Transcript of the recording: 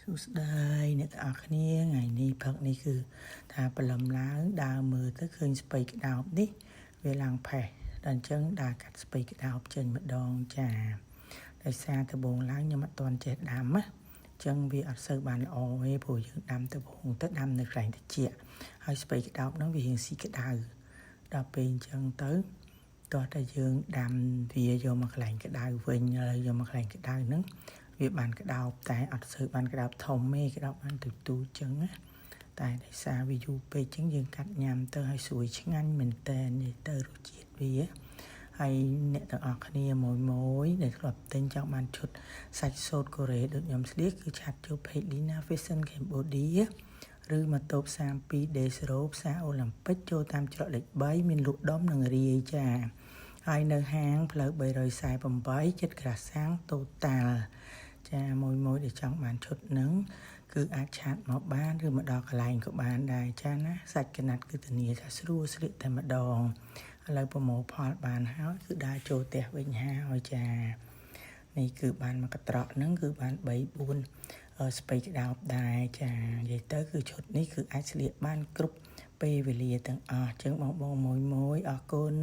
សួស្តីអ្នកទាំងអស់គ្នាថ្ងៃនេះផឹកនេះគឺថាបលឹមឡើងដើរមើលទៅឃើញស្ពៃក្តោបនេះវាឡើងផេះដល់អញ្ចឹងដើរកាត់ស្ពៃក្តោបចេញម្ដងចាដោយសារដំបងឡើងខ្ញុំអត់ទាន់ចេះដាំណាអញ្ចឹងវាអត់សូវបានល្អទេព្រោះយើងដាំដំបងទៅដាំនៅកន្លែងត្រជាក់ហើយស្ពៃក្តោបហ្នឹងវារៀងស៊ីក្តៅដល់ពេលអញ្ចឹងទៅតោះតែយើងដាំវាយកមកកន្លែងក្តៅវិញហើយយកមកកន្លែងក្តៅហ្នឹងវាបានក្តោបតែអត់សូវបានក្តោបធំទេក្តោបបានទូទូចឹងណាតែដោយសារវាយូរពេកចឹងយើងកាត់ញ៉ាំទៅឲ្យស្រួយឆ្ងាញ់មែនតើនិយាយទៅរសជាតិវាហើយអ្នកទាំងអស់គ្នាមួយដែលធ្លាប់ទិញចង់បានឈុតសាច់សូត្រកូរ៉េដូចខ្ញុំស្លៀកគឺឆាត់ចូល page Lina Fashion Cambodia ឬមកតូប32 Days Row ផ្សារអូឡ িম্প ិកចូលតាមច្រកលេខ3មានលក់ដុំនិងរាយចាហើយនៅហាងផ្លូវ348ចិត្តក្រាសាំង Total ចាមួយដែលចង់បានឈុតហ្នឹងគឺអាចឆាតមកបានឬមកដល់កន្លែងក៏បានដែរចាណាសាច់កណាត់គឺធានាថាស្រួលស្លៀកតែម្ដងឥឡូវប្រមូលផលបានហើយគឺដើរចូលផ្ទះវិញហើយចានេះគឺបានមកកត្រកហ្នឹងគឺបាន3-4ស្ពៃក្តោបដែរចានិយាយទៅគឺឈុតនេះគឺអាចស្លៀកបានគ្រប់ពេលវេលាទាំងអស់អញ្ចឹងបងមួយអរគុណ